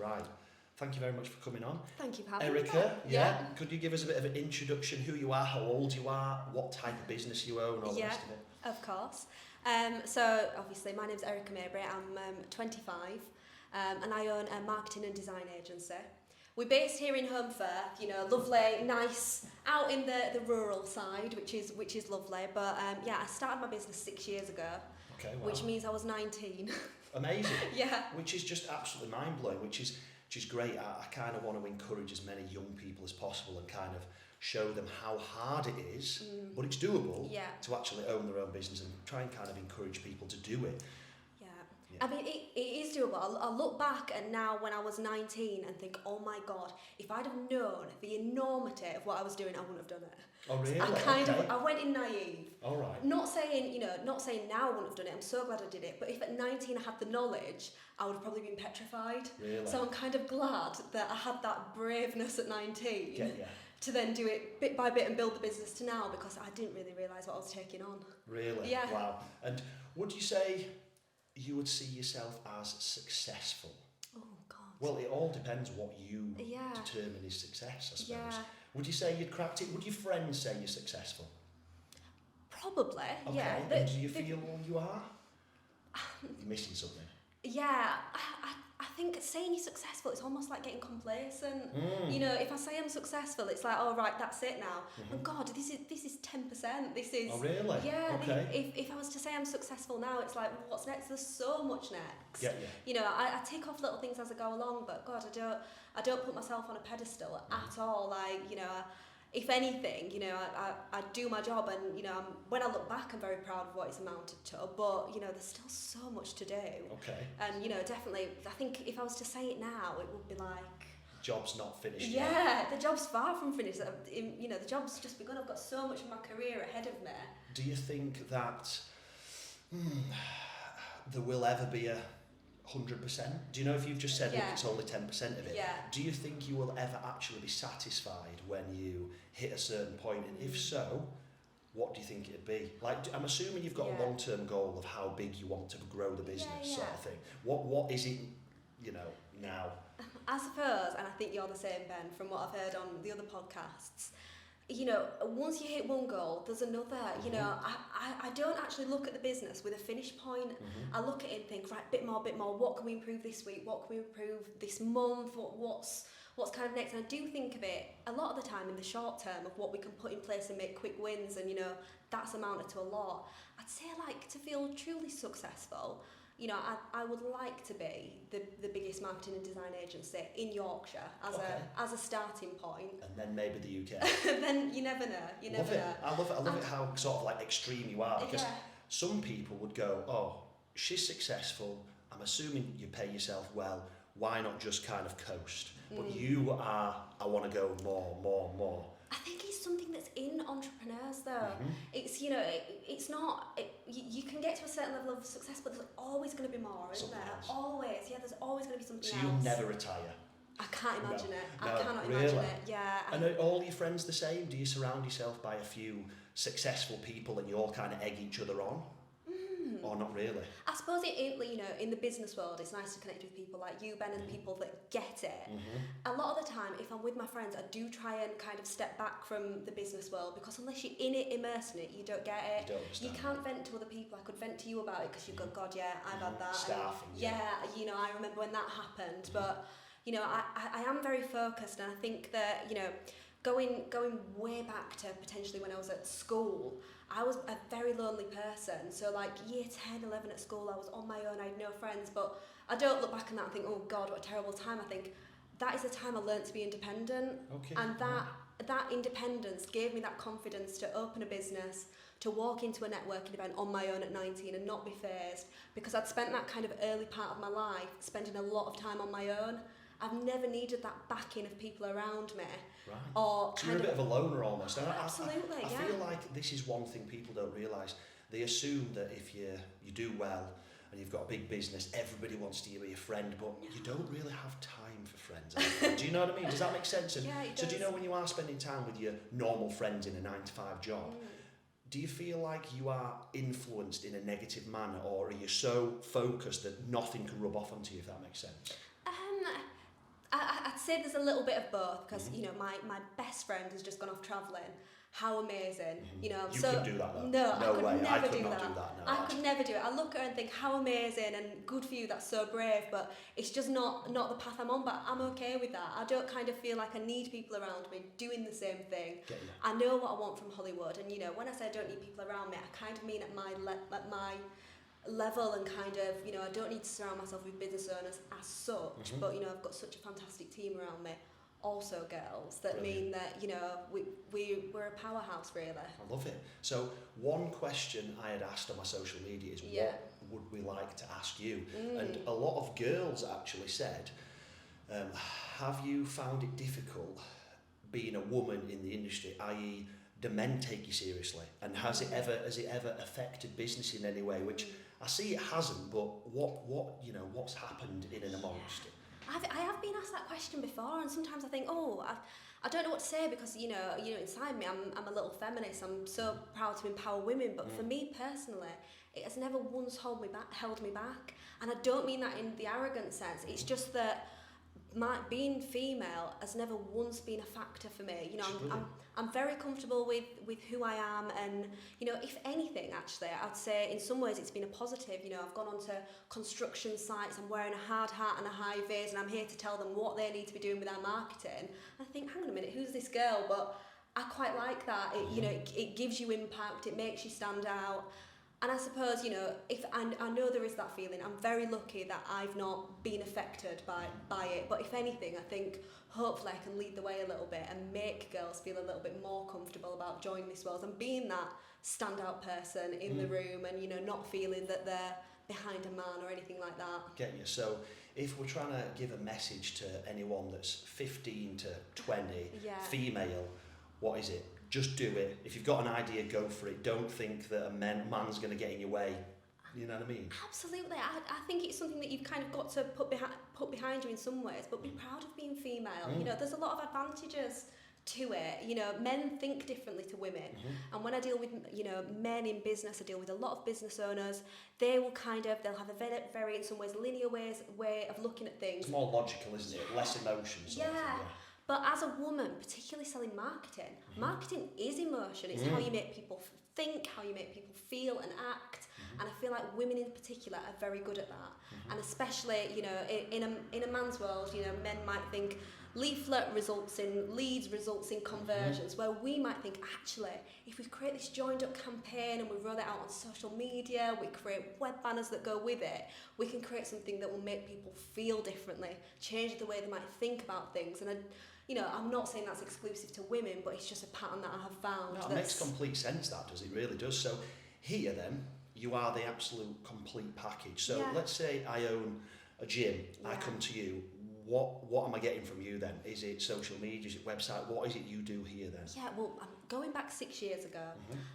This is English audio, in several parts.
right. Thank you very much for coming on. Thank you for having me. Erika, could you give us a bit of an introduction, who you are, how old you are, what type of business you own, all the rest of it? Of course. So obviously my name's Erika Maybury, I'm 25 and I own a marketing and design agency. We're based here in Home Firth, you know, lovely, nice, out in the rural side, which is lovely. But I started my business 6 years ago, which means I was 19. Amazing. Yeah. Which is just absolutely mind-blowing, which is great. I kind of want to encourage as many young people as possible and kind of show them how hard it is, but it's doable to actually own their own business and try and kind of encourage people to do it. I mean, it is doable. I look back at now when I was 19 and think, oh my God, if I'd have known the enormity of what I was doing, I wouldn't have done it. Oh really? I went in naive. All right. Not saying now I wouldn't have done it. I'm so glad I did it. But if at 19 I had the knowledge, I would have probably been petrified. Really? So I'm kind of glad that I had that braveness at 19 to then do it bit by bit and build the business to now, because I didn't really realise what I was taking on. Really? Yeah. Wow. And would you say you would see yourself as successful? Oh God. Well, it all depends what you determine is success, I suppose. Yeah. Would you say you'd cracked it? Would your friends say you're successful? Probably, okay. yeah. And do you feel you are? You're missing something. Yeah, I think saying you're successful, it's almost like getting complacent. You know, if I say I'm successful, it's like, oh right, that's it now. Oh God, this is 10%. This is. Oh really? Yeah. Okay. If I was to say I'm successful now, it's like, well, what's next? There's so much next. Yeah. You know, I tick off little things as I go along, but God, I don't put myself on a pedestal at all. Like, you know, if anything, you know, I do my job, and you know, when I look back, I'm very proud of what it's amounted to. But you know, there's still so much to do. Okay. And you know, definitely, I think if I was to say it now, it would be like, job's not finished yet. Yeah, the job's far from finished. You know, the job's just begun. I've got so much of my career ahead of me. Do you think that there will ever be a 100%? Do you know, if you've just said, look, it's only 10% of it, do you think you will ever actually be satisfied when you hit a certain point? And if so, what do you think it'd be? Like, I'm assuming you've got a long-term goal of how big you want to grow the business, sort of thing. What is it, you know, now? I suppose, and I think you're the same, Ben, from what I've heard on the other podcasts, you know, once you hit one goal, there's another. You know, I don't actually look at the business with a finish point. I look at it and think, right, bit more. What can we improve this week? What can we improve this month? What's kind of next? And I do think of it a lot of the time in the short term of what we can put in place and make quick wins, and you know, that's amounted to a lot. I'd say, like, to feel truly successful, you know, I would like to be the biggest marketing and design agency in Yorkshire as a starting point. And then maybe the UK. Then you never know. You never know. I love it how sort of like extreme you are, because some people would go, oh, she's successful, I'm assuming you pay yourself well, why not just kind of coast? But you are, I want to go more. I think it's something that's in entrepreneurs though. It's, you know, it's not, you can get to a certain level of success, but there's always going to be more, isn't there? Always, there's always going to be something else. So you'll never retire? I can't imagine it. No, I cannot really? imagine it, yeah. And are all your friends the same? Do you surround yourself by a few successful people and you all kind of egg each other on? Or not really? I suppose you know, in the business world, it's nice to connect with people like you, Ben, and people that get it. A lot of the time, if I'm with my friends, I do try and kind of step back from the business world, because unless you're in it, immersed in it, you don't get it. You can't vent to other people. I could vent to you about it because you go, God, yeah, I've had that. Staff. You know, I remember when that happened. But you know, I am very focused, and I think that, you know, going way back to potentially when I was at school, I was a very lonely person. So like year 10, 11 at school, I was on my own, I had no friends. But I don't look back on that and think, oh God, what a terrible time. I think that is the time I learned to be independent. And that independence gave me that confidence to open a business, to walk into a networking event on my own at 19 and not be fazed, because I'd spent that kind of early part of my life spending a lot of time on my own. I've never needed that backing of people around me. Right. Or so you're a bit of a loner almost. Absolutely, I feel like this is one thing people don't realise. They assume that if you do well and you've got a big business, everybody wants to be your friend, but you don't really have time for friends. Do you know what I mean? Does that make sense? And it so does. do you know when you are spending time with your normal friends in a 9-to-5 job, do you feel like you are influenced in a negative manner, or are you so focused that nothing can rub off onto you, if that makes sense? say there's a little bit of both because, you know, my best friend has just gone off travelling. How amazing, you know. You couldn't do that though. No, I could way. never I could do not that. do that. No, I could never do it. I look at her and think, how amazing and good for you, that's so brave, but it's just not the path I'm on, but I'm okay with that. I don't kind of feel like I need people around me doing the same thing. I know what I want from Hollywood, and you know, when I say I don't need people around me, I kind of mean at my level, and kind of, you know, I don't need to surround myself with business owners as such, but you know, I've got such a fantastic team around me. Also girls that mean that, you know, we're a powerhouse really. I love it. So one question I had asked on my social media is what would we like to ask you? And a lot of girls actually said, have you found it difficult being a woman in the industry, i.e. do men take you seriously? And has it ever affected business in any way? Which I see it hasn't, but what's happened in and amongst it? I have been asked that question before, and sometimes I think, I don't know what to say, because you know, inside me, I'm a little feminist. I'm so proud to empower women, but for me personally, it has never once held me back. And I don't mean that in the arrogant sense. It's just that being female has never once been a factor for me. You know, I'm very comfortable with who I am, and you know, if anything, actually, I'd say in some ways it's been a positive. You know, I've gone onto construction sites, I'm wearing a hard hat and a high vis, and I'm here to tell them what they need to be doing with their marketing. I think, hang on a minute, who's this girl? But I quite like that. You know, it gives you impact, it makes you stand out. And I suppose, you know, if I know there is that feeling, I'm very lucky that I've not been affected by it. But if anything, I think hopefully I can lead the way a little bit and make girls feel a little bit more comfortable about joining this world and being that standout person in the room, and, you know, not feeling that they're behind a man or anything like that. Get you. So if we're trying to give a message to anyone that's 15 to 20, female, what is it? Just do it. If you've got an idea, go for it. Don't think that a man's going to get in your way. You know what I mean? Absolutely. I think it's something that you've kind of got to put behind you in some ways, but be proud of being female. You know, there's a lot of advantages to it. You know, men think differently to women. And when I deal with, you know, men in business, I deal with a lot of business owners. They'll have a very in some ways linear way of looking at things. It's more logical, isn't it? Less emotions. But as a woman, particularly selling marketing, marketing is emotion. It's how you make people think, how you make people feel and act. And I feel like women in particular are very good at that. And especially, you know, in a man's world, you know, men might think leaflet results in leads, results in conversions, where we might think, actually, if we create this joined up campaign and we roll it out on social media, we create web banners that go with it, we can create something that will make people feel differently, change the way they might think about things. And you know, I'm not saying that's exclusive to women, but it's just a pattern that I have found. No, it makes complete sense, that does. It really does. So here then, you are the absolute complete package. So let's say I own a gym, I come to you. What am I getting from you then? Is it social media? Is it website? What is it you do here then? Yeah, well, going back 6 years ago,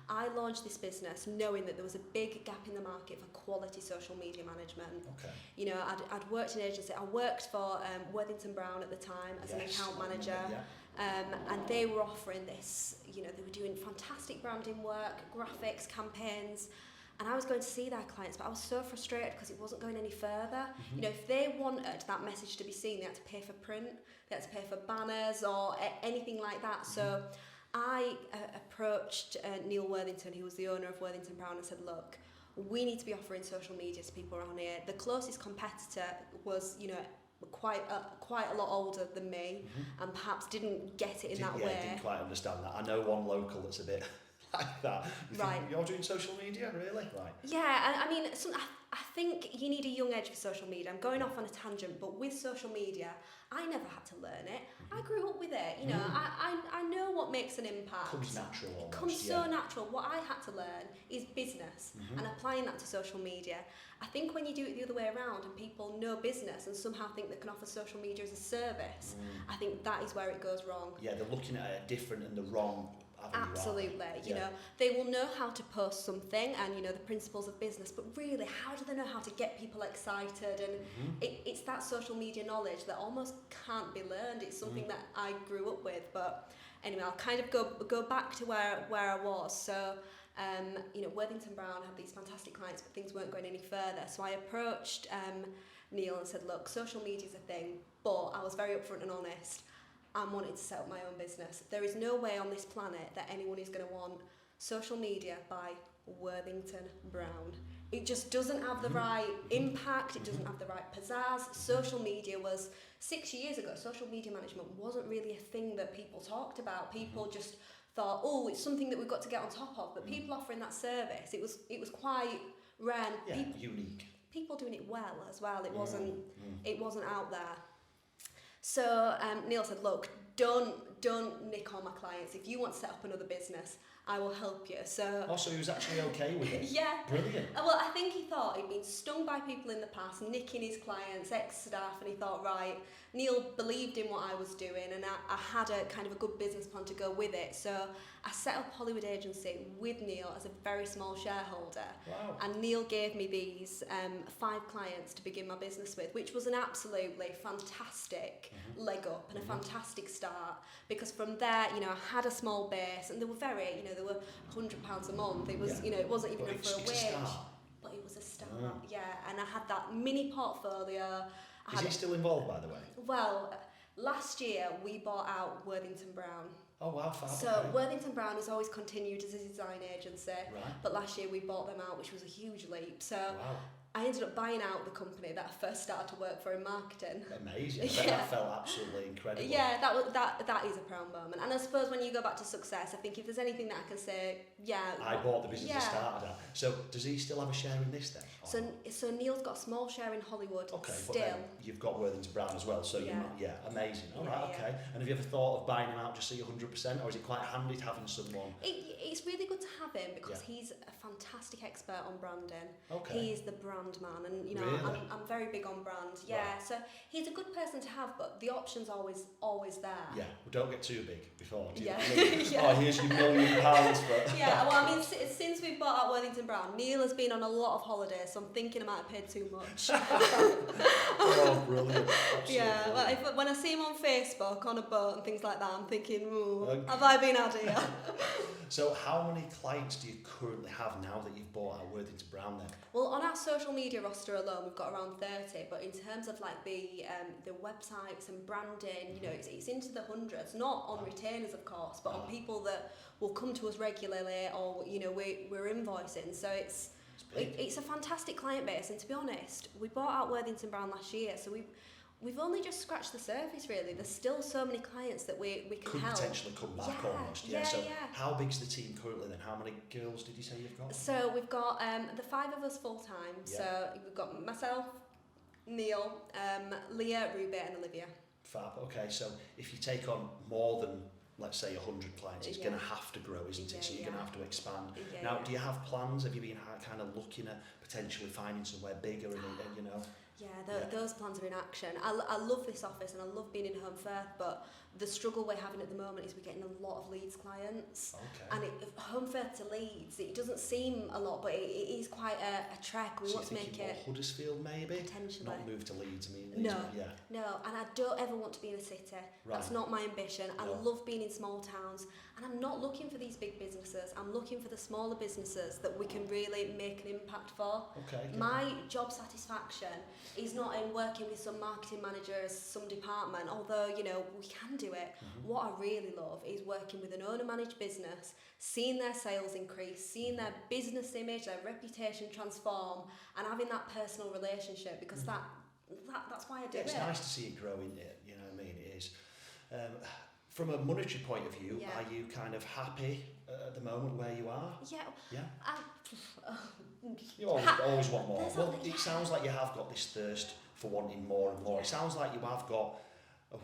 I launched this business knowing that there was a big gap in the market for quality social media management. Okay. You know, I'd worked in agency. I worked for Worthington Brown at the time as an account manager. And they were offering this, you know, they were doing fantastic branding work, graphics, campaigns. And I was going to see their clients, but I was so frustrated because it wasn't going any further. You know, if they wanted that message to be seen, they had to pay for print, they had to pay for banners or anything like that. So I approached Neil Worthington, who was the owner of Worthington Brown, and said, look, we need to be offering social media to people around here. The closest competitor was, you know, quite a lot older than me, and perhaps didn't get it in that way. Didn't quite understand that. I know one local that's a bit like that. You're doing social media, really? Right. Yeah, I mean, I think you need a young edge for social media. I'm going off on a tangent, but with social media, I never had to learn it. I grew up with it. You know, I know what makes an impact. It comes natural. It comes so natural. What I had to learn is business and applying that to social media. I think when you do it the other way around and people know business and somehow think they can offer social media as a service, I think that is where it goes wrong. Yeah, they're looking at it different and the wrong avenue. Absolutely. You know, they will know how to post something and, you know, the principles of business, but really, how do they know how to get people excited? And it's that social media knowledge that almost can't be learned. It's something that I grew up with. But anyway, I'll kind of go back to where I was. So, you know, Worthington Brown had these fantastic clients, but things weren't going any further. So I approached Neil and said, look, social media's a thing, but I was very upfront and honest. I'm wanting to set up my own business. There is no way on this planet that anyone is going to want social media by Worthington Brown. It just doesn't have the right impact, it doesn't have the right pizzazz. Social media was, 6 years ago, social media management wasn't really a thing that people talked about. People just thought, oh, it's something that we've got to get on top of. But people offering that service, it was quite rare. Yeah, unique. People doing it well as well. It wasn't out there. So Neil said, look, don't nick on my clients. If you want to set up another business, I will help you. So he was actually okay with it. Yeah. Brilliant. Well, I think he thought he'd been stung by people in the past, nicking his clients, ex-staff, and he thought, right, Neil believed in what I was doing, and I had a kind of a good business plan to go with it. So I set up Hollywood Agency with Neil as a very small shareholder. Wow. And Neil gave me these 5 clients to begin my business with, which was an absolutely fantastic leg up and a fantastic start, because from there, you know, I had a small base, and they were very, you know, they were £100 a month. It was, you know, it wasn't even enough for a wage. But it was a start, and I had that mini portfolio. Is he still involved, by the way? Well, last year we bought out Worthington Brown. Oh wow, fab. So okay. Worthington Brown has always continued as a design agency, Right. but last year we bought them out, which was a huge leap. So Wow. I ended up buying out the company that I first started to work for in marketing. Amazing. I bet that felt absolutely incredible. Yeah, that is a proud moment. And I suppose when you go back to success, I think if there's anything that I can say, I bought the business I started at. So does he still have a share in this then? So Neil's got a small share in Hollywood. Okay, still. but then you've got Worthington Brown as well, so amazing. All right, okay. And have you ever thought of buying him out just so you're 100%, or is it quite handy to having someone? It's really good to have him because he's a fantastic expert on branding. Okay. He is the brand man, and you know, Really? I'm very big on brand. Yeah, Right. so he's a good person to have, but the option's always there. Yeah, well, don't get too big before. Do you? Yeah. Oh, here's your £1 million, but... Yeah, well, I mean, since we've bought out Worthington Brown, Neil has been on a lot of holidays, so I'm thinking I might have paid too much. Oh, brilliant. Absolutely Yeah, brilliant. well, when I see him on Facebook on a boat and things like that, I'm thinking, have I been had here? So how many clients do you currently have now that you've bought out Worthington Brown then? Well, on our social media roster alone, we've got around 30, but in terms of like the websites and branding, you know, it's into the hundreds, not on retainers, of course, but on people that will come to us regularly, or, you know, we're invoicing. So it's a fantastic client base, and to be honest, we bought out Worthington Brown last year, so we've only just scratched the surface, really. There's still so many clients that we can help. Could potentially come back almost. So how big's the team currently then? How many girls did you say you've got? So we've got the 5 of us full time. Yeah. So we've got myself, Neil, Leah, Ruby and Olivia. Fab. Okay, so if you take on more than, let's say, 100 clients, it's going to have to grow, isn't it? So you're going to have to expand. Now, do you have plans? Have you been kind of looking at potentially finding somewhere bigger and you know? Those plans are in action. I love this office and I love being in Home Firth, but the struggle we're having at the moment is we're getting a lot of Leeds clients. Okay. And Home Firth to Leeds, it doesn't seem a lot, but it is quite a trek. We want to make it... Huddersfield maybe? Potentially. Not move to Leeds, I mean. No, yeah. no, and I don't ever want to be in a city. Right. That's not my ambition. I love being in small towns, and I'm not looking for these big businesses. I'm looking for the smaller businesses that we can really make an impact for. Okay. My job satisfaction is not in working with some marketing managers, some department, although, you know, we can do it. What I really love is working with an owner-managed business, seeing their sales increase, seeing their business image, their reputation transform, and having that personal relationship, because that's why I do it. It's nice to see it grow, isn't it? You know what I mean? It is. From a monetary point of view, are you kind of happy at the moment where you are? Yeah. You always want more. Well, it sounds like you have got this thirst for wanting more and more. It sounds like you have got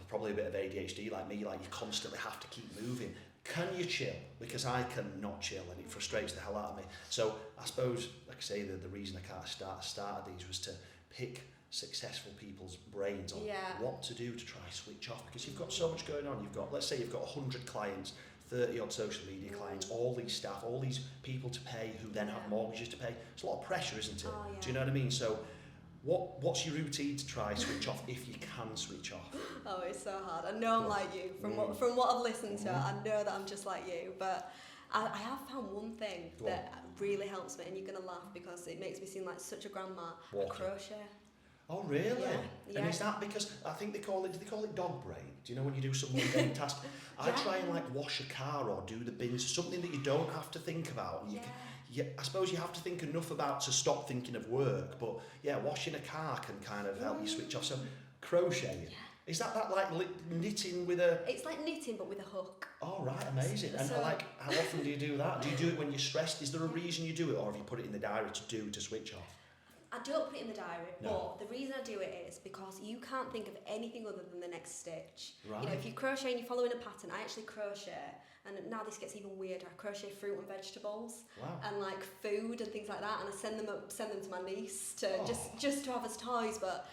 probably a bit of ADHD like me, like you constantly have to keep moving. Can you chill? Because I cannot chill and it frustrates the hell out of me. So I suppose, like I say, the reason I kind of started these was to pick successful people's brains on what to do to try switch off, because you've got so much going on. You've got, let's say you've got 100 clients, 30 odd social media clients, all these staff, all these people to pay who then have mortgages to pay. It's a lot of pressure, isn't it? Do you know what I mean? So what's your routine to try switch off if you can switch off? Oh, it's so hard. I know I'm like you. From what I've listened to, I know that I'm just like you, but I have found one thing that really helps me, and you're going to laugh because it makes me seem like such a grandma. I crochet. Oh really? Yeah. And is that because I think do they call it dog brain? Do you know when you do some mundane task? I try and like wash a car or do the bins, something that you don't have to think about. And I suppose you have to think enough about to stop thinking of work, but yeah, washing a car can kind of help you switch off. So crocheting. Is that like knitting with a... It's like knitting but with a hook. Oh right, amazing. And So, like, how often do you do that? Do you do it when you're stressed? Is there a reason you do it, or have you put it in the diary to switch off? I don't put it in the diary, No. but the reason I do it is because you can't think of anything other than the next stitch. Right. You know, if you crochet and you're following a pattern, I actually crochet, and now this gets even weirder. I crochet fruit and vegetables, and like food and things like that, and I send them to my niece to just to have as toys, but.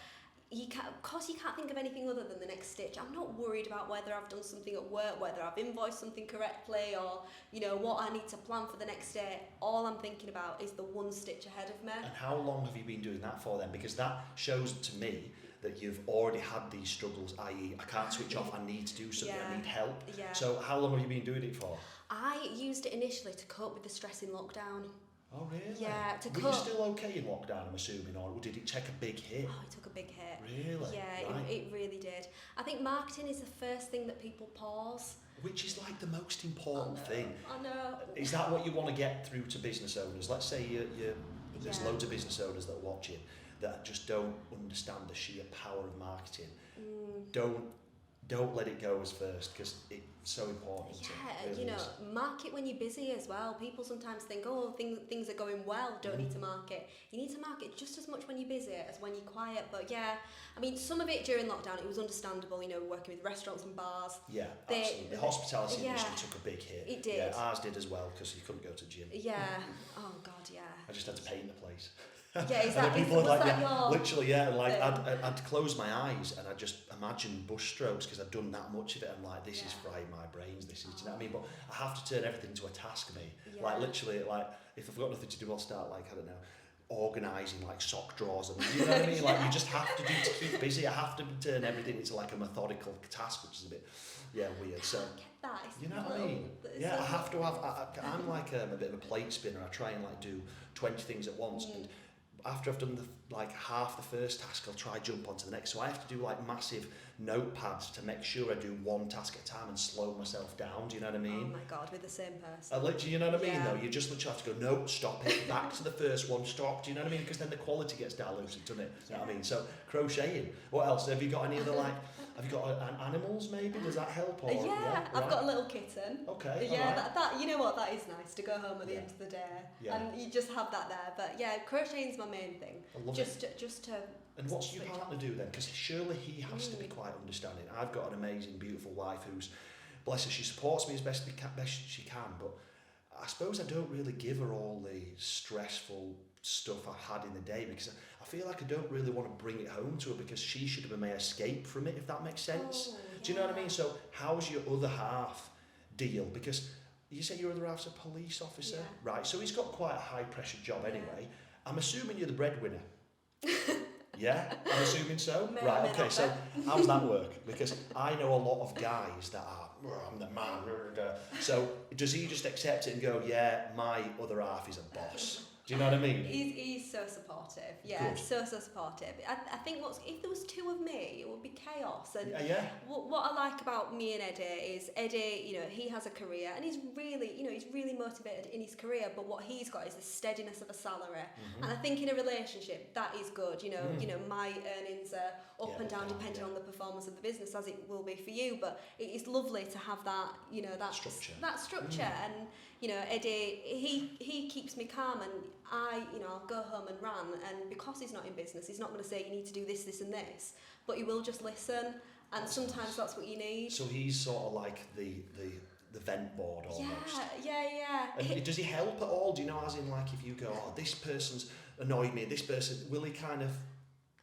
Of course you can't think of anything other than the next stitch. I'm not worried about whether I've done something at work, whether I've invoiced something correctly, or you know what I need to plan for the next day. All I'm thinking about is the one stitch ahead of me. And how long have you been doing that for then? Because that shows to me that you've already had these struggles, i.e. I can't switch off, I need to do something, I need help. Yeah. So how long have you been doing it for? I used it initially to cope with the stress in lockdown. Oh really? Yeah, Were you still okay in lockdown, I'm assuming, or did it take a big hit? Oh, it took a big hit. Really? Yeah, Right. it really did. I think marketing is the first thing that people pause. Which is like the most important thing. I know. Is that what you want to get through to business owners? Let's say there's loads of business owners that are watching that just don't understand the sheer power of marketing. Don't let it go as first, because it's so important. Yeah, really you know, is. market when you're busy as well. People sometimes think, oh, things are going well, don't need to market. You need to market just as much when you're busy as when you're quiet. But yeah, I mean, some of it during lockdown, it was understandable, you know, working with restaurants and bars. Yeah, absolutely. The hospitality industry took a big hit. It did. Yeah, ours did as well, because you couldn't go to the gym. Yeah. Oh God, yeah. I just had to paint the place. Yeah, exactly. People were like, your literally, like I'd close my eyes and I'd just imagine brush strokes because I'd done that much of it. I'm like, this is frying my brains. This is, do you know what I mean? But I have to turn everything into a task, me. Yeah. Like literally, like if I've got nothing to do, I'll start like, I don't know, organising like sock drawers and you know what I mean? Like you just have to keep busy. I have to turn everything into like a methodical task, which is a bit weird. So you know what I mean? Yeah, I have to have. I'm like a bit of a plate spinner. I try and like do 20 things at once. And after I've done half the first task, I'll try jump onto the next. So I have to do like massive notepads to make sure I do one task at a time and slow myself down. Do you know what I mean? Oh my God, with the same person. You know what I mean? Though you just literally have to go, no, stop it, back to the first one, stop. Do you know what I mean? Because then the quality gets diluted, doesn't it? You know what I mean? So crocheting. What else? Have you got any other like? Have you got animals maybe? Does that help? Or, I've got a little kitten. Okay. Yeah, that you know what, that is nice to go home at the end of the day, and you just have that there. But yeah, crocheting's my main thing. I love just it. to. And what's your partner do then? Because surely he has to be quite understanding. I've got an amazing, beautiful wife who's, bless her, she supports me as best she can, but I suppose I don't really give her all the stressful stuff I've had in the day, because I feel like I don't really want to bring it home to her, because she should have been my escape from it, if that makes sense. Do you know what I mean? So how's your other half deal? Because you say your other half's a police officer, right? So he's got quite a high pressure job anyway. I'm assuming you're the breadwinner. Yeah, I'm assuming so. Right, okay, so how does that work? Because I know a lot of guys that are, I'm the man. So does he just accept it and go, yeah, my other half is a boss? Do you know what I mean? He's so supportive. Yeah, good. so supportive. I think if there was two of me, it would be chaos. And what I like about me and Eddie is Eddie, you know, he has a career and he's really motivated in his career. But what he's got is the steadiness of a salary. And I think in a relationship that is good. You know, my earnings are up and down depending on the performance of the business, as it will be for you. But it is lovely to have that, you know, that structure. And you know, Eddie, he keeps me calm, and I'll go home and rant, and because he's not in business, he's not going to say you need to do this, this and this, but he will just listen, and sometimes that's what you need. So he's sort of like the vent board almost. Yeah. And does he help at all? Do you know, as in like if you go, oh, this person's annoyed me, this person, will he kind of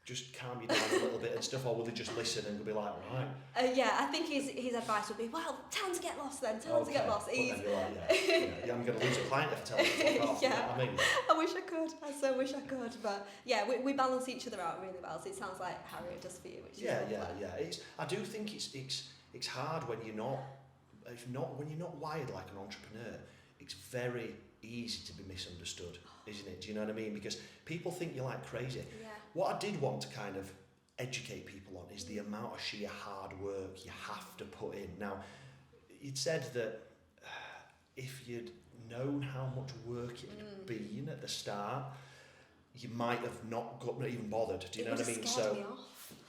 just calm you down a little bit and stuff, or will they just listen and be like, right? I think his advice would be, well, tell him to get lost then, tell him to get lost. But then you're like, I'm going to lose a client if I tell him to fuck off. You know what I mean? I wish I could. I so wish I could. But yeah, we balance each other out really well. So it sounds like Harriet does for you, which is yeah. I do think it's hard when you're not wired like an entrepreneur. It's very easy to be misunderstood, isn't it? Do you know what I mean? Because people think you're like crazy. Yeah. What I did want to kind of educate people on is the amount of sheer hard work you have to put in. Now, you'd said that if you'd known how much work it had been at the start, you might have not even bothered. Do you know what I mean? So me off.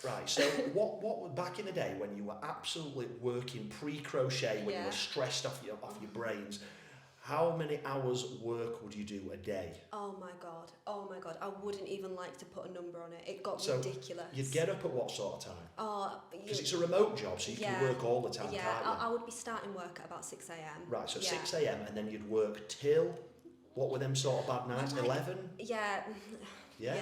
Right. So what back in the day when you were absolutely working pre-crochet, when you were stressed off your brains, how many hours work would you do a day? Oh my god. I wouldn't even like to put a number on it. It got so ridiculous. You'd get up at what sort of time? Oh, because it's a remote job, so you can work all the time. Yeah, can't you? I would be starting work at about 6 a.m. Right. So 6 a.m. and then you'd work till what were them sort of bad nights? 11. Yeah. Yeah.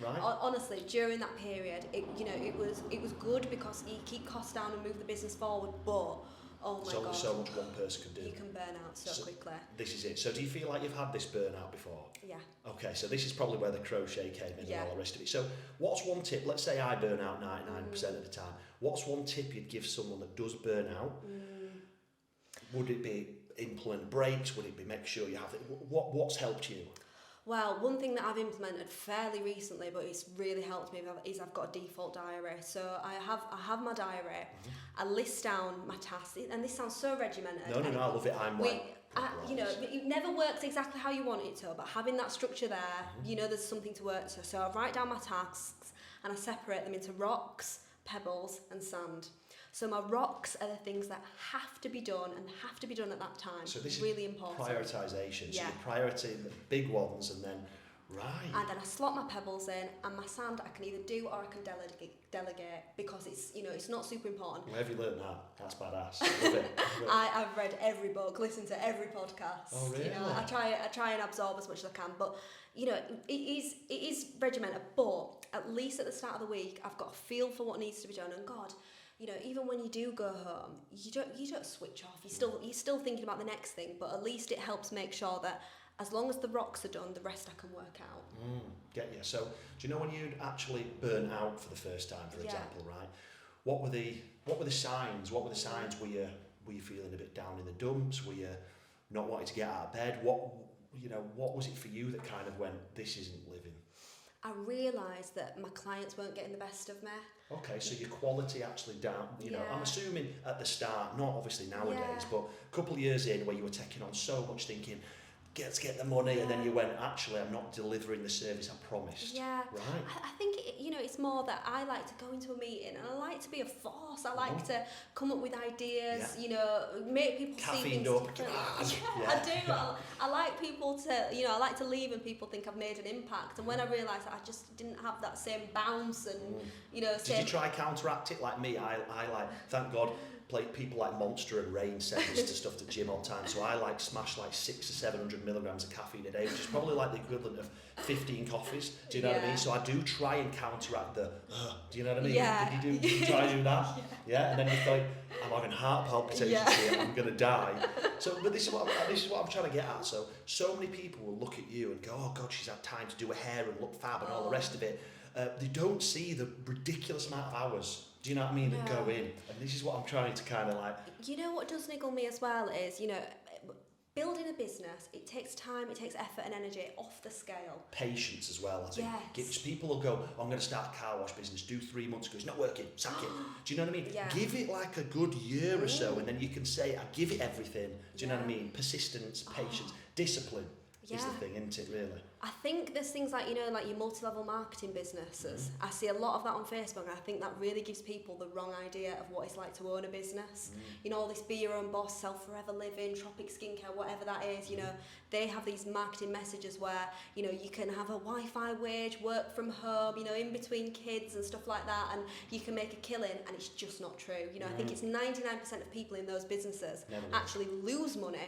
Right. Honestly, during that period, it was good because you keep costs down and move the business forward. But oh my god, so much one person can do. You can burn out so quickly. This is it. So do you feel like you've had this burnout before? Yeah. Okay, so this is probably where the crochet came in and all the rest of it. So what's one tip? Let's say I burn out 99% of the time. What's one tip you'd give someone that does burn out? Would it be implement breaks? Would it be make sure you have it? What's helped you? Well, one thing that I've implemented fairly recently, but it's really helped me, is I've got a default diary. So I have my diary. I list down my tasks, and this sounds so regimented. No, I love it. It never works exactly how you want it to, but having that structure there, there's something to work to. So I write down my tasks and I separate them into rocks, pebbles, and sand. So my rocks are the things that have to be done and have to be done at that time. So this really is important. Prioritisation. So you're prioritising the big ones and then, right. And then I slot my pebbles in, and my sand I can either do or I can delegate because it's not super important. Where have you learned that? That's badass. I love it. I've read every book, listened to every podcast. Oh really? I try and absorb as much as I can, but it is regimented. But at least at the start of the week, I've got a feel for what needs to be done. And God, even when you do go home, you don't switch off. You're still thinking about the next thing, but at least it helps make sure that as long as the rocks are done, the rest I can work out. Get you. So, do you know when you'd actually burn out for the first time, for example, right? What were the signs? What were the signs? Were you feeling a bit down in the dumps? Were you not wanting to get out of bed? What was it for you that kind of went, this isn't living? I realised that my clients weren't getting the best of me. Okay, so your quality actually down, I'm assuming at the start, not obviously nowadays, but a couple of years in where you were taking on so much thinking, let's get the money, and then you went, actually, I'm not delivering the service I promised. Yeah. Right. I think, it's more that I like to go into a meeting and I like to be a force. I like to come up with ideas, make people see things differently. I do. I like people to, I like to leave and people think I've made an impact. And when I realised that I just didn't have that same bounce and, Did you try counteract it like me? I thank God, people like Monster and Rain send us to stuff to gym all the time, so I smash 600 or 700 milligrams of caffeine a day, which is probably like the equivalent of 15 coffees. Do you know what I mean? So I do try and counteract the. Do you know what I mean? Yeah. Did you try to do that? Yeah. And then you think, I'm having heart palpitations here. I'm gonna die. So, but this is what I'm trying to get at. So many people will look at you and go, oh God, she's had time to do her hair and look fab and all the rest of it. They don't see the ridiculous amount of hours. Do you know what I mean? That go in, and this is what I'm trying to kind of like. What does niggle me as well is, building a business, it takes time, it takes effort and energy off the scale. Patience as well, I think. Yes. People will go, I'm going to start a car wash business, do 3 months, go, it's not working, sack it. Do you know what I mean? Yeah. Give it like a good year or so, and then you can say, I give it everything. Do you know what I mean? Persistence, patience, discipline is the thing, isn't it, really? I think there's things like, like your multi-level marketing businesses. I see a lot of that on Facebook, and I think that really gives people the wrong idea of what it's like to own a business. All this be your own boss, self-forever living, tropic skincare, whatever that is, they have these marketing messages where, you can have a Wi-Fi wage, work from home, in between kids and stuff like that, and you can make a killing, and it's just not true. I think it's 99% of people in those businesses actually lose money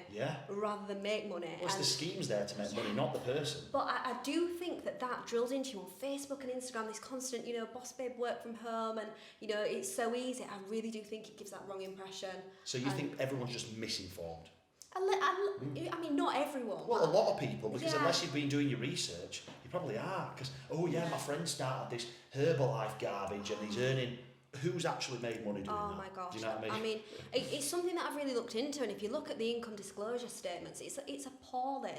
rather than make money. What's the schemes there to make money, not the person? But I do think that drills into you on Facebook and Instagram, this constant, boss babe work from home, and, it's so easy. I really do think it gives that wrong impression. So you think everyone's just misinformed? I mean, not everyone. Well, a lot of people, because unless you've been doing your research, you probably are. Because, my friend started this Herbalife garbage and he's earning who's actually made money doing that? Oh my gosh. Do you know what I mean? It's something that I've really looked into, and if you look at the income disclosure statements, it's appalling.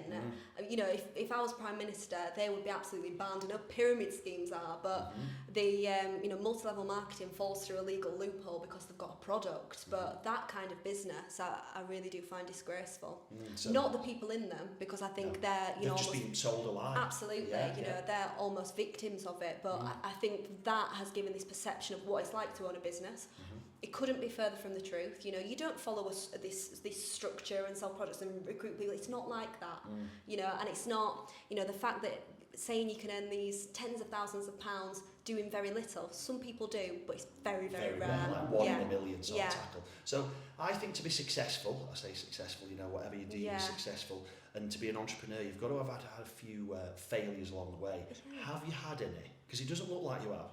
You know, if I was Prime Minister, they would be absolutely banned. I know pyramid schemes are, but the you know, multi-level marketing falls through a legal loophole because they've got a product. But that kind of business, I really do find disgraceful. So not the people in them, because I think they're, you know, just been sold a lie. Absolutely, you know, they're almost victims of it. But I think that has given this perception of what it's like to own a business. It couldn't be further from the truth. You know, you don't follow this structure and sell products and recruit people. It's not like that. You know, and it's not, you know, the fact that saying you can earn these tens of thousands of pounds doing very little. Some people do, but it's very, very rare. Like one in a million sort of tackle. So I think to be successful, I say successful, you know, whatever you do is successful. And to be an entrepreneur, you've got to have had a few failures along the way. Have you had any? Because it doesn't look like you have.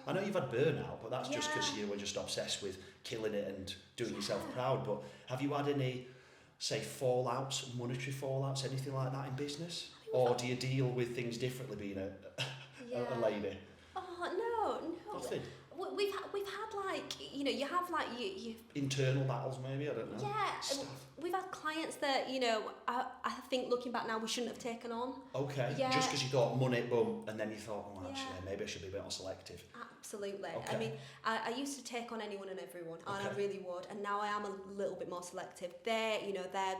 I know you've had burnout, but that's just because you were just obsessed with killing it and doing yourself proud. But have you had any, say, fallouts, monetary fallouts, anything like that in business? Or do you deal with things differently being a lady? Oh, no. Nothing. We've had like, you know, you have like you internal battles maybe, I don't know. Yeah, Stuff. We've had clients that, you know, I think looking back now we shouldn't have taken on. Okay. Yeah. Just because you thought money, boom, and then you thought, oh, actually, maybe I should be a bit more selective. Absolutely. Okay. I mean, I used to take on anyone and everyone, and I really would, and now I am a little bit more selective. Their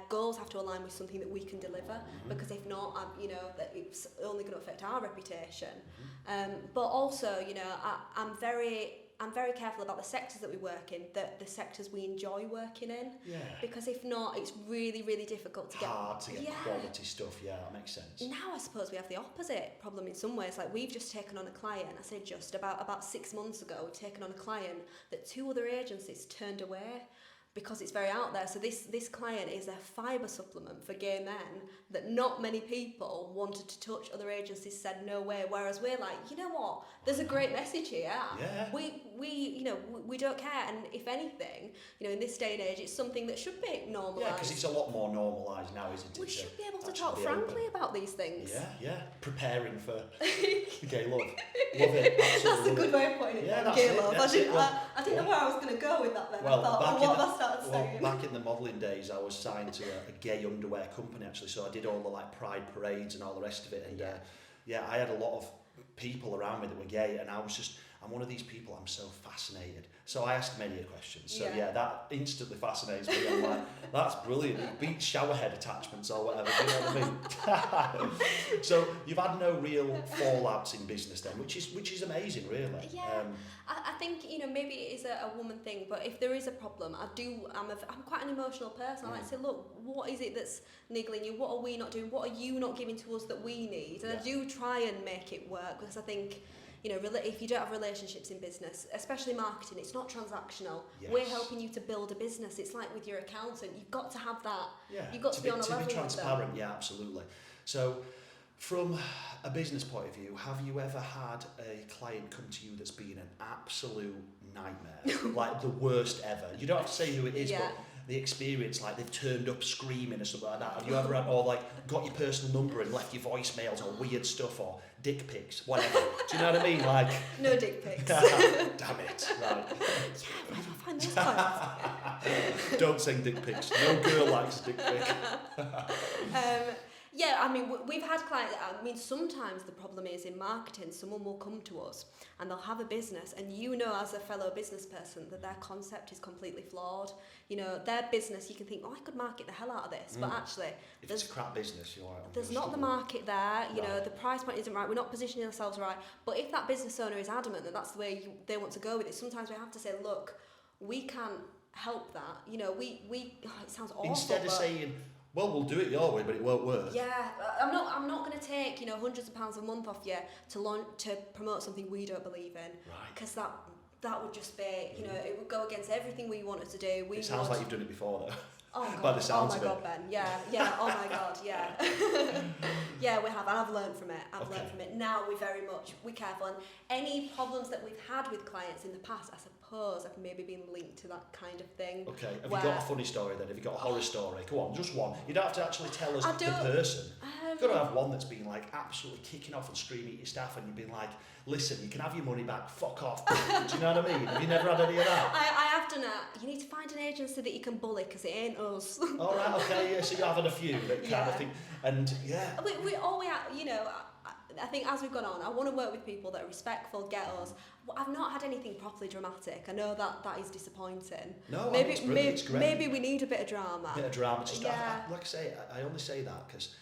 goals have to align with something that we can deliver, because if not, you know, that it's only going to affect our reputation. But also, you know, I'm very careful about the sectors that we work in, the sectors we enjoy working in. Yeah. Because if not, it's really, really difficult to get... Hard to get quality stuff, that makes sense. Now I suppose we have the opposite problem in some ways. Like, we've just taken on a client, I say just about 6 months ago, we've taken on a client that 2 other agencies turned away because it's very out there. So this client is a fibre supplement for gay men that not many people wanted to touch. Other agencies said no way, whereas we're like, you know what, there's a great message here. Yeah. We don't care, and if anything, you know, in this day and age, it's something that should be normalised. Yeah, because it's a lot more normalised now, isn't it? We should be able to talk frankly about these things. Yeah. Preparing for gay love. Love it. Absolutely. That's a good way of putting it. Yeah, that's gay it. love. I didn't know where I was going to go with that then. Well, I thought, what have I started saying? Back in the modelling days, I was signed to a gay underwear company, actually, so I did all the like pride parades and all the rest of it, and I had a lot of people around me that were gay, and I'm one of these people, I'm so fascinated. So I asked many questions. So that instantly fascinates me. I'm like, that's brilliant. It beats showerhead attachments or whatever. Do you know what I mean? So you've had no real fallouts in business then, which is amazing, really. Yeah. I think, you know, maybe it is a woman thing, but if there is a problem, I'm quite an emotional person. I like to say, look, what is it that's niggling you? What are we not doing? What are you not giving to us that we need? And I do try and make it work, because I think, you know, if you don't have relationships in business, especially marketing, it's not transactional. Yes. We're helping you to build a business. It's like with your accountant, you've got to have that. Yeah. You've got to be on a level with them. To be transparent, absolutely. So, from a business point of view, have you ever had a client come to you that's been an absolute nightmare, like the worst ever? You don't have to say who it is, but the experience, like they've turned up screaming or something like that. Have you ever had, or like got your personal number and left your voicemails or weird stuff, or dick pics, whatever? Do you know what I mean? Like, no dick pics. Damn it! Right. Yeah, where do I find those clients? Don't send dick pics. No girl likes a dick pic. Yeah, I mean, we've had clients, I mean, sometimes the problem is in marketing, someone will come to us and they'll have a business, and you know, as a fellow business person, that their concept is completely flawed. You know, their business, you can think, I could market the hell out of this, but actually... If it's a crap business, you're like... There's not the market there, you know, the price point isn't right, we're not positioning ourselves right, but if that business owner is adamant that that's the way they want to go with it, sometimes we have to say, look, we can't help that, you know, it sounds awful, instead of saying... Well, we'll do it your way, but it won't work. Yeah, I'm not going to take, you know, hundreds of pounds a month off you to promote something we don't believe in. Right. Because that would just be, you know, it would go against everything we wanted to do. It sounds like you've done it before, though. Oh God. By the sounds of it. Oh my God, Ben. Yeah. Oh my God, yeah. Yeah, we have, and I've learned from it. Learned from it. Now we're careful, and any problems that we've had with clients in the past, I suppose suppose have maybe been linked to that kind of thing. Okay, have you got a funny story then? Have you got a horror story? Come on, just one. You don't have to actually tell us the person. You've got to have one that's been like absolutely kicking off and screaming at your staff and you've been like, listen, you can have your money back, fuck off. Do you know what I mean? Have you never had any of that? I have done that. You need to find an agency that you can bully because it ain't us. All right, okay, yeah, so you're having a few that kind of thing. And yeah. I think as we've gone on, I want to work with people that are respectful, get us. I've not had anything properly dramatic. I know that is disappointing. No, maybe it's brilliant. It's great. Maybe we need a bit of drama. A bit of drama to start. Like I say, I only say that because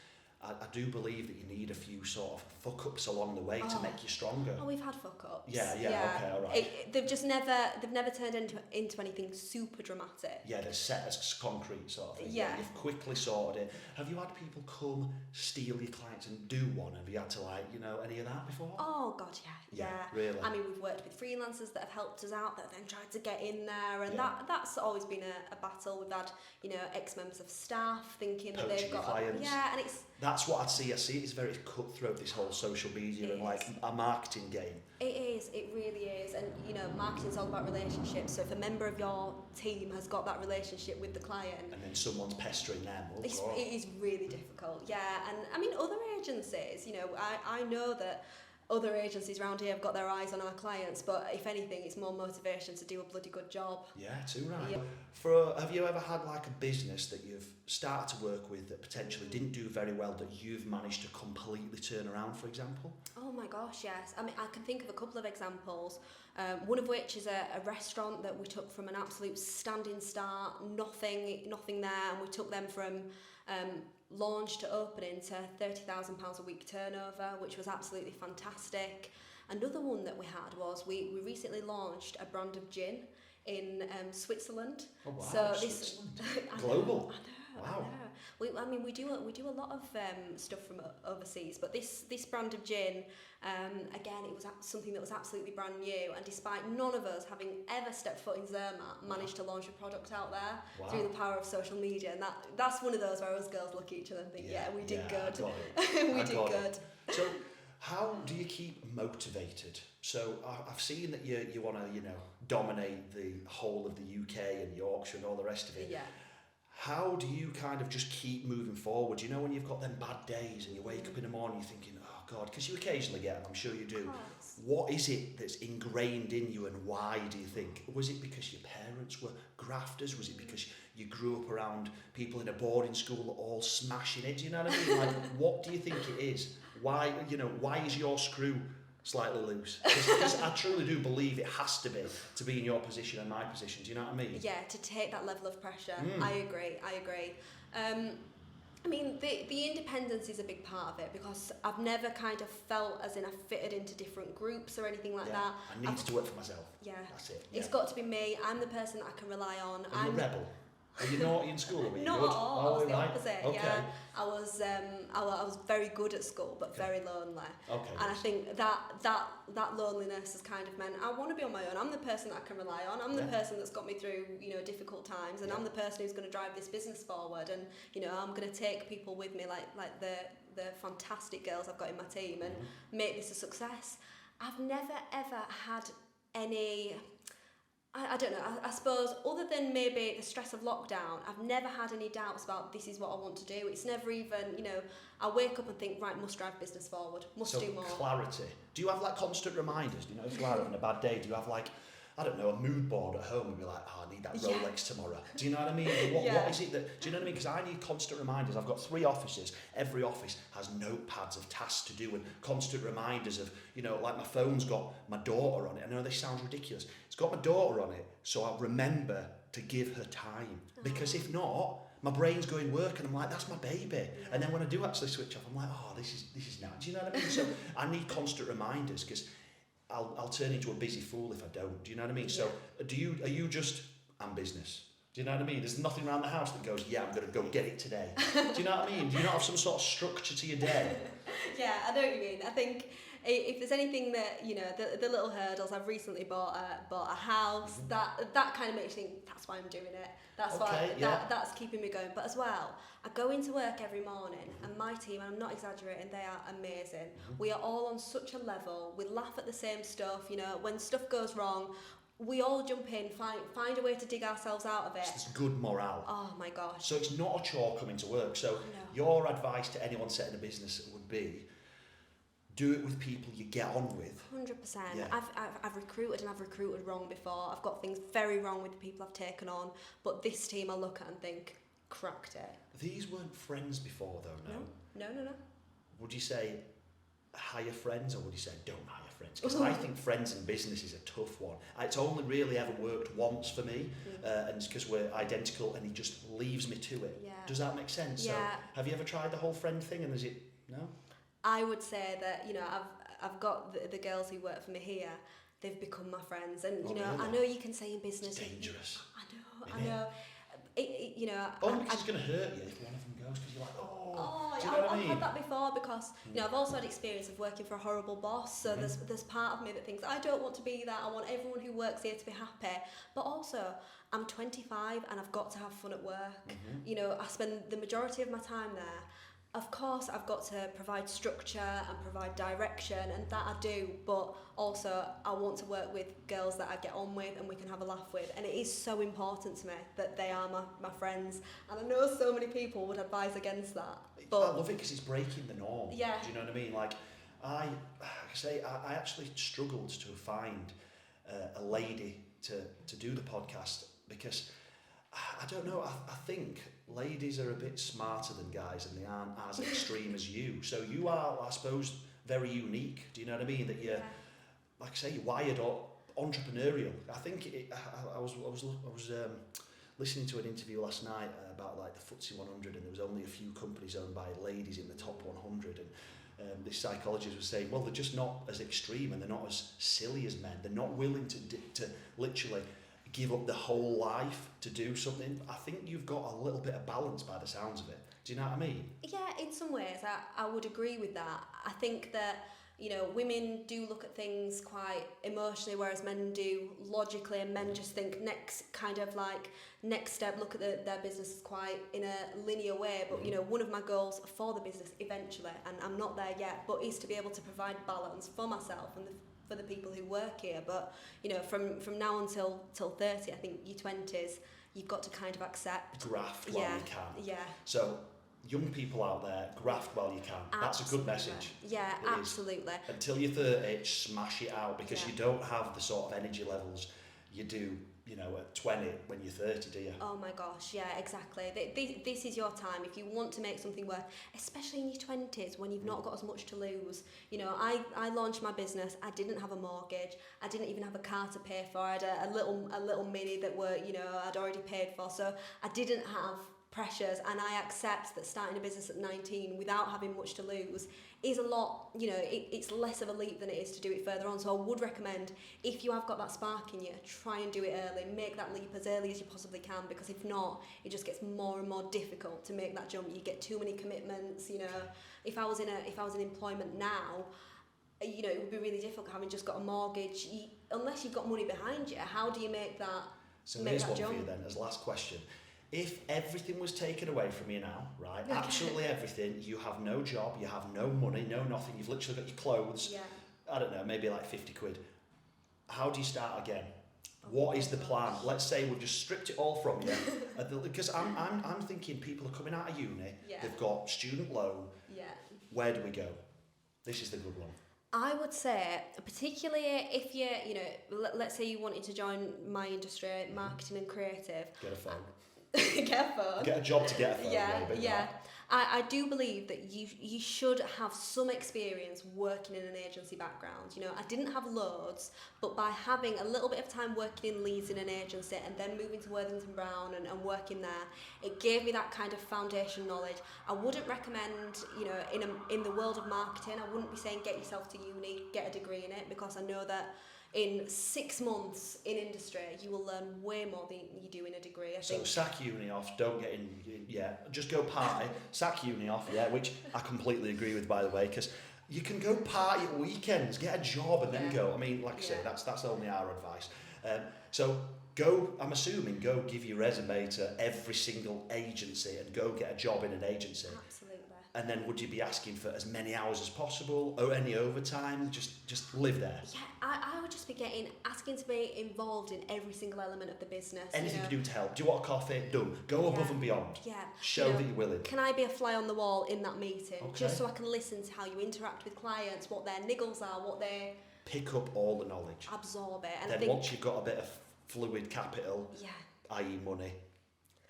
I do believe that you need a few sort of fuck-ups along the way to make you stronger. Oh, we've had fuck-ups. Yeah, okay, all right. They've never turned into anything super dramatic. Yeah, they're set as concrete sort of thing. Yeah. You've quickly sorted it. Have you had people come, steal your clients and do one? Have you had to any of that before? Oh, God, yeah. Really? I mean, we've worked with freelancers that have helped us out, that have then tried to get in there, and that's always been a battle. We've had, ex-members of staff thinking that they've got... clients. And it's... That's what I see it's very cutthroat, this whole social media and like a marketing game. It really is, and marketing's all about relationships, so if a member of your team has got that relationship with the client and then someone's pestering them, it is really difficult. And I mean other agencies, I know that other agencies around here have got their eyes on our clients, but if anything, it's more motivation to do a bloody good job. Yeah, too right. Yeah. Have you ever had like a business that you've started to work with that potentially didn't do very well that you've managed to completely turn around, for example? Oh my gosh, yes. I mean, I can think of a couple of examples. One of which is a restaurant that we took from an absolute standing start, nothing there, and we took them from launch to opening to £30,000 a week turnover, which was absolutely fantastic. Another one that we had was we recently launched a brand of gin in Switzerland. Oh wow! So Switzerland. Global. I know. We do a lot of stuff from overseas, but this brand of gin, again, it was something that was absolutely brand new, and despite none of us having ever stepped foot in Zermatt, managed to launch a product out there through the power of social media, and that's one of those where us girls look at each other and think, we did good. We did good. So, how do you keep motivated? So I've seen that you want to dominate the whole of the UK and Yorkshire and all the rest of it. Yeah. How do you kind of just keep moving forward? When you've got them bad days and you wake up in the morning, you're thinking, oh God, because you occasionally get them, I'm sure you do. What is it that's ingrained in you and why do you think? Was it because your parents were grafters? Was it because you grew up around people in a boarding school all smashing it? Do you know what I mean? Like, what do you think it is? Why is your screw slightly loose? Because I truly do believe it has to be in your position and my position. Do you know what I mean? Yeah, to take that level of pressure. I agree. I mean, the independence is a big part of it because I've never kind of felt as in I fitted into different groups or anything like that. I need to work for myself. Yeah. That's it. It's got to be me. I'm the person that I can rely on. Are you a rebel? Are you naughty in school? Not at all. I was the opposite. Okay. Yeah, I was very good at school, but very lonely. Okay. And I think that loneliness has kind of meant I want to be on my own. I'm the person that I can rely on. I'm the person that's got me through difficult times, and I'm the person who's going to drive this business forward. And I'm going to take people with me, like the fantastic girls I've got in my team, and make this a success. I've never ever had any. I don't know, I suppose other than maybe the stress of lockdown, I've never had any doubts about this is what I want to do. It's never even, I wake up and think, right, must drive business forward, must do more. Clarity. Do you have complete reminders? If you are having a bad day, do you have I don't know, a mood board at home and be like, I need that Rolex tomorrow. Do you know what I mean? What is it that, do you know what I mean? Because I need constant reminders. I've got 3 offices. Every office has notepads of tasks to do and constant reminders of, like my phone's got my daughter on it. I know this sounds ridiculous. It's got my daughter on it, so I'll remember to give her time. Because if not, my brain's going work and I'm like, that's my baby. And then when I do actually switch off, I'm like, oh, this is now. Do you know what I mean? So I need constant reminders because I'll turn into a busy fool if I don't. Do you know what I mean? So are you just, I'm business. Do you know what I mean? There's nothing around the house that goes, I'm going to go get it today. Do you know what I mean? Do you not have some sort of structure to your day? Yeah, I know what you mean. I think if there's anything that, the little hurdles, I've recently bought a house, that kind of makes you think, that's why I'm doing it. That's that's keeping me going. But as well, I go into work every morning and my team, and I'm not exaggerating, they are amazing. We are all on such a level. We laugh at the same stuff. When stuff goes wrong, we all jump in, find a way to dig ourselves out of it. It's good morale. Oh my gosh. So it's not a chore coming to work. So your advice to anyone setting a business would be, do it with people you get on with. 100%. Yeah. I've recruited and I've recruited wrong before. I've got things very wrong with the people I've taken on, but this team I look at and think, cracked it. These weren't friends before though, no? No. Would you say hire friends, or would you say don't hire friends? Because I think friends in business is a tough one. It's only really ever worked once for me, and it's because we're identical and he just leaves me to it. Yeah. Does that make sense? Yeah. So have you ever tried the whole friend thing, and is it, no? I would say that, you know, I've got the girls who work for me here, they've become my friends. And, you know, really? I know you can say in business... It's dangerous. I know. You know... Because it's going to hurt you if one of them goes, because you're like, do you know what I mean? I've had that before because, you know, I've also had experience of working for a horrible boss, so there's part of me that thinks, I don't want to be that, I want everyone who works here to be happy. But also, I'm 25 and I've got to have fun at work. You know, I spend the majority of my time there. Of course, I've got to provide structure and provide direction, and that I do, but also I want to work with girls that I get on with and we can have a laugh with, and it is so important to me that they are my friends, and I know so many people would advise against that. But I love it because it's breaking the norm. Yeah. Do you know what I mean? Like, I actually struggled to find a lady to do the podcast, because I don't know, I think ladies are a bit smarter than guys and they aren't as extreme as you. So you are, I suppose, very unique. Do you know what I mean? That you're, like I say, you're wired up, entrepreneurial. I think I was listening to an interview last night about like the FTSE 100, and there was only a few companies owned by ladies in the top 100, and this psychologist was saying, well, they're just not as extreme and they're not as silly as men. They're not willing to literally give up the whole life to do something. I think you've got a little bit of balance by the sounds of it. Do you know what I mean? Yeah, in some ways, I would agree with that. I think that, you know, women do look at things quite emotionally, whereas men do logically, and men just think next step, look at their business quite in a linear way. But, you know, one of my goals for the business eventually, and I'm not there yet, but is to be able to provide balance for myself and for the people who work here. But, you know, from now until 30, I think your 20s, you've got to kind of accept. Graft while you can. Yeah. So, young people out there, graft while you can. That's a good message. Yeah, it absolutely. Is. Until you're 30, smash it out, because you don't have the sort of energy levels you do, you know, at 20 when you're 30, do you? Oh my gosh, yeah, exactly. This is your time. If you want to make something work, especially in your 20s when you've not got as much to lose. You know, I launched my business, I didn't have a mortgage, I didn't even have a car to pay for, I had a little Mini that I'd already paid for, so I didn't have pressures, and I accept that starting a business at 19 without having much to lose is a lot, you know, it's less of a leap than it is to do it further on. So I would recommend, if you have got that spark in you, try and do it early, make that leap as early as you possibly can, because if not, it just gets more and more difficult to make that jump. You get too many commitments, you know. If I was in employment now, you know, it would be really difficult having just got a mortgage. Unless you've got money behind you, how do you make that So here's one for you then, as last question. If everything was taken away from you now, right, absolutely everything, you have no job, you have no money, no nothing, you've literally got your clothes, I don't know, maybe like 50 quid. How do you start again? What is the plan? Let's say we've just stripped it all from you. Because I'm thinking people are coming out of uni, they've got student loan. Where do we go? This is the good one. I would say, particularly if you know, let's say you wanted to join my industry, marketing and creative. Get a phone. Get a phone. Get a job to get a phone. Yeah. I do believe that you should have some experience working in an agency background. You know, I didn't have loads, but by having a little bit of time working in Leeds in an agency and then moving to Worthington Brown and working there, it gave me that kind of foundation knowledge. I wouldn't recommend, you know, in the world of marketing, I wouldn't be saying get yourself to uni, get a degree in it, because I know that in 6 months in industry, you will learn way more than you do in a degree. I think. Sack uni off, don't get in, just go party, sack uni off, which I completely agree with, by the way, because you can go party at weekends, get a job and then go. I mean, like I say, that's only our advice. So go, I'm assuming, go give your resume to every single agency and go get a job in an agency. Absolutely. And then would you be asking for as many hours as possible, or any overtime? Just live there? Yeah, I would just be asking to be involved in every single element of the business. Anything you do to help. Do you want a coffee? Done. Go above and beyond. Yeah. Show that you're willing. Can I be a fly on the wall in that meeting? Just so I can listen to how you interact with clients, what their niggles are, what they... Pick up all the knowledge. Absorb it. And then once you've got a bit of fluid capital, i.e. money,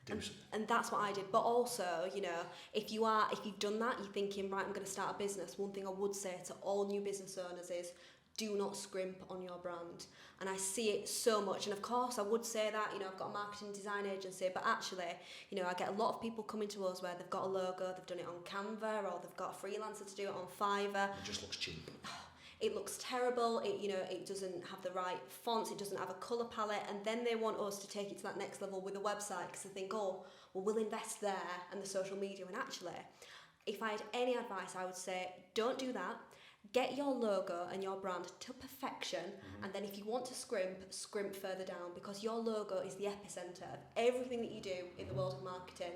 do something. And that's what I did. But also, if you've done that, you're thinking, right, I'm going to start a business. One thing I would say to all new business owners is, do not scrimp on your brand. And I see it so much. And of course, I would say that, I've got a marketing design agency, but actually, I get a lot of people coming to us where they've got a logo, they've done it on Canva, or they've got a freelancer to do it on Fiverr. It just looks cheap. It looks terrible, it doesn't have the right fonts, it doesn't have a colour palette, and then they want us to take it to that next level with a website because they think, oh, well, we'll invest there and the social media. And actually, if I had any advice, I would say, don't do that. Get your logo and your brand to perfection, and then if you want to scrimp further down, because your logo is the epicenter of everything that you do in the world of marketing.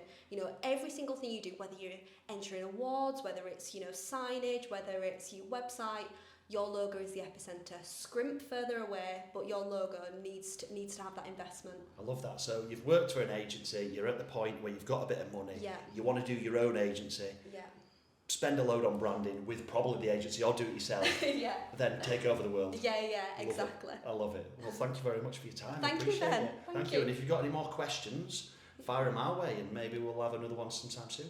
Every single thing you do, whether you're entering awards, whether it's, signage, whether it's your website, your logo is the epicenter. Scrimp further away, but your logo needs to have that investment. I love that. So you've worked for an agency, you're at the point where you've got a bit of money, you want to do your own agency, spend a load on branding with probably the agency or do it yourself, then take over the world. Exactly. I love it. Well, thank you very much for your time. Thank you, Ben. Thank you. And if you've got any more questions, fire them our way and maybe we'll have another one sometime soon.